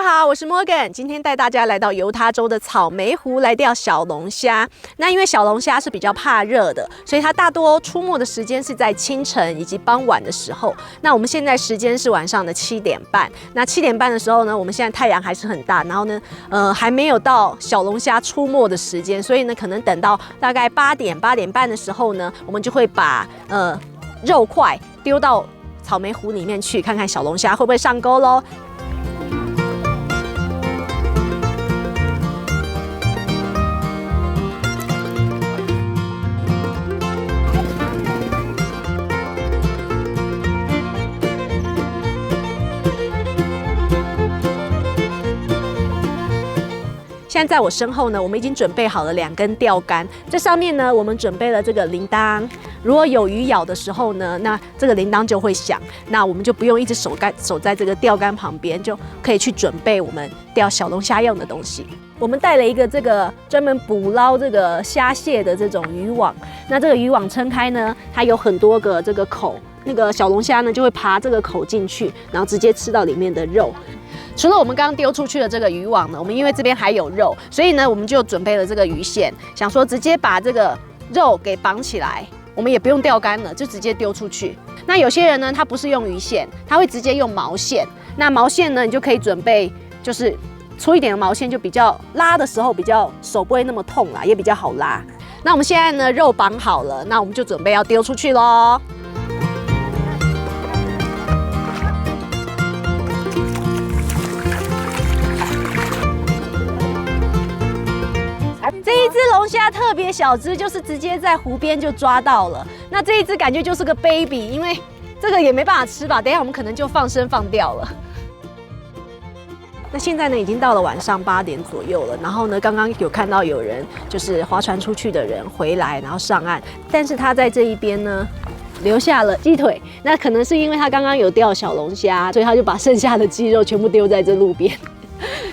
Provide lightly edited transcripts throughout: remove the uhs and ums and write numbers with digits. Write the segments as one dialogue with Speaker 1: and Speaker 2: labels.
Speaker 1: 家好，我是 Morgan， 今天带大家来到犹他州的草莓湖来钓小龙虾。那因为小龙虾是比较怕热的，所以它大多出没的时间是在清晨以及傍晚的时候。那我们现在时间是晚上的7点半。那7点半的时候呢，我们现在太阳还是很大，然后呢，还没有到小龙虾出没的时间，所以呢，可能等到大概8点半的时候呢，我们就会把肉块丢到草莓湖里面去，看看小龙虾会不会上钩咯。现在在我身后呢，我们已经准备好了2根钓竿，这上面呢，我们准备了这个铃铛。如果有鱼咬的时候呢，那这个铃铛就会响，那我们就不用一直守在这个钓竿旁边，就可以去准备我们钓小龙虾用的东西。我们带了一个这个专门捕捞这个虾蟹的这种渔网，那这个渔网撑开呢，它有很多个这个口，那个小龙虾呢就会爬这个口进去，然后直接吃到里面的肉。除了我们刚刚丢出去的这个渔网呢，我们因为这边还有肉，所以呢我们就准备了这个鱼线，想说直接把这个肉给绑起来，我们也不用钓竿了，就直接丢出去。那有些人呢，他不是用鱼线，他会直接用毛线。那毛线呢，你就可以准备就是粗一点的毛线，就比较拉的时候比较手不会那么痛啦，也比较好拉。那我们现在呢肉绑好了，那我们就准备要丢出去咯。这一只龙虾特别小只，就是直接在湖边就抓到了。那这一只感觉就是个 baby， 因为这个也没办法吃吧，等一下我们可能就放生放掉了。那现在呢，已经到了晚上8点左右了。然后呢，刚刚有看到有人就是划船出去的人回来，然后上岸，但是他在这一边呢留下了鸡腿。那可能是因为他刚刚有钓小龙虾，所以他就把剩下的鸡肉全部丢在这路边。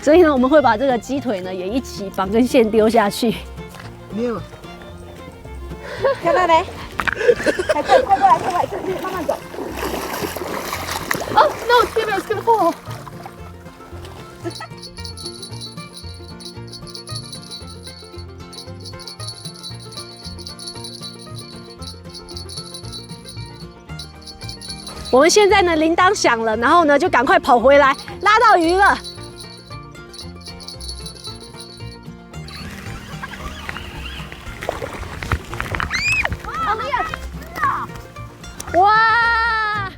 Speaker 1: 所以呢，我们会把这个鸡腿呢也一起绑根线丢下去。没有，看到没？快过来，慢慢走。哦 ，no，it's gonna fall。我们现在呢，铃铛响了，然后呢就赶快跑回来，拉到鱼了。哇！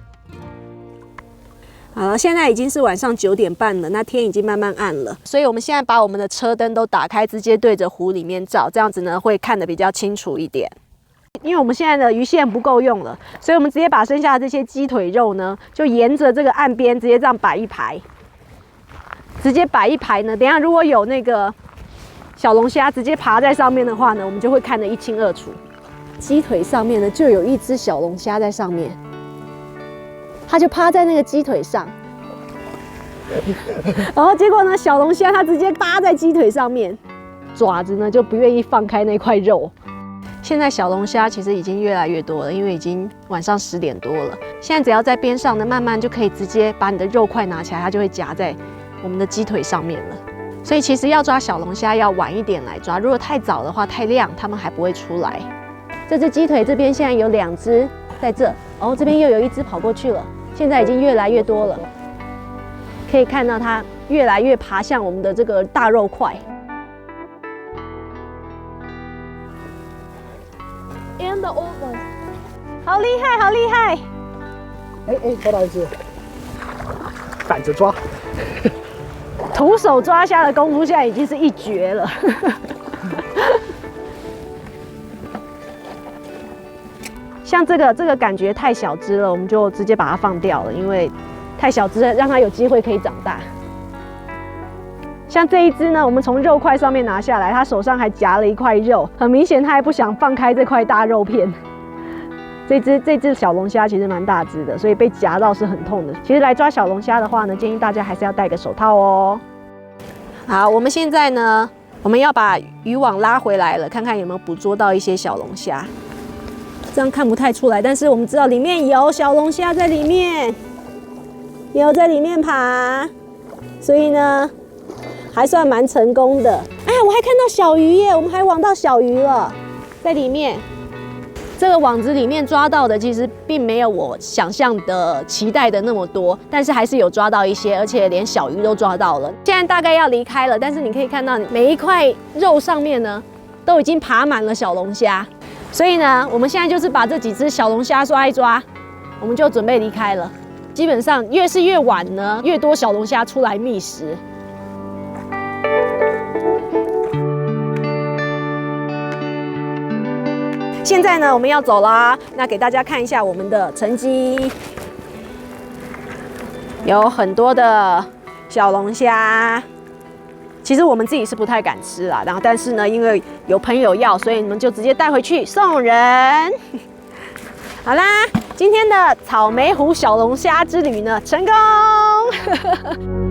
Speaker 1: 好了，现在已经是晚上9点半了，那天已经慢慢暗了，所以我们现在把我们的车灯都打开，直接对着湖里面照，这样子呢会看得比较清楚一点。因为我们现在的鱼线不够用了，所以我们直接把剩下的这些鸡腿肉呢，就沿着这个岸边直接这样摆一排，直接摆一排呢。等一下如果有那个小龙虾直接爬在上面的话呢，我们就会看得一清二楚。鸡腿上面呢，就有一只小龙虾在上面，它就趴在那个鸡腿上，然后结果呢，小龙虾它直接扒在鸡腿上面，爪子呢就不愿意放开那块肉。现在小龙虾其实已经越来越多了，因为已经晚上10点多了。现在只要在边上呢，慢慢就可以直接把你的肉块拿起来，它就会夹在我们的鸡腿上面了。所以其实要抓小龙虾要晚一点来抓，如果太早的话太亮，它们还不会出来。这只鸡腿这边现在有2只在这，哦，这边又有1只跑过去了，现在已经越来越多了，可以看到它越来越爬向我们的这个大肉块。And the old one， 好厉害，好厉害！
Speaker 2: 抓到1只，赶着抓。
Speaker 1: 徒手抓虾的功夫现在已经是一绝了。像这个感觉太小只了，我们就直接把它放掉了，因为太小只了，让它有机会可以长大。像这一只呢，我们从肉块上面拿下来，它手上还夹了一块肉，很明显它还不想放开这块大肉片。这只小龙虾其实蛮大只的，所以被夹到是很痛的。其实来抓小龙虾的话呢，建议大家还是要戴个手套哦。好，我们现在呢，我们要把渔网拉回来了，看看有没有捕捉到一些小龙虾。这样看不太出来，但是我们知道里面有小龙虾在里面，有在里面爬。所以呢，还算蛮成功的。哎，我还看到小鱼耶，我们还网到小鱼了，在里面。这个网子里面抓到的其实并没有我想象的期待的那么多，但是还是有抓到一些，而且连小鱼都抓到了。现在大概要离开了，但是你可以看到每一块肉上面呢，都已经爬满了小龙虾。所以呢，我们现在就是把这几只小龙虾抓一抓，我们就准备离开了。基本上越是越晚呢，越多小龙虾出来觅食。现在呢，我们要走啦。那给大家看一下我们的成绩，有很多的小龙虾。其实我们自己是不太敢吃啦，然后但是呢，因为有朋友要，所以你们就直接带回去送人。好啦，今天的草莓湖小龙虾之旅呢，成功。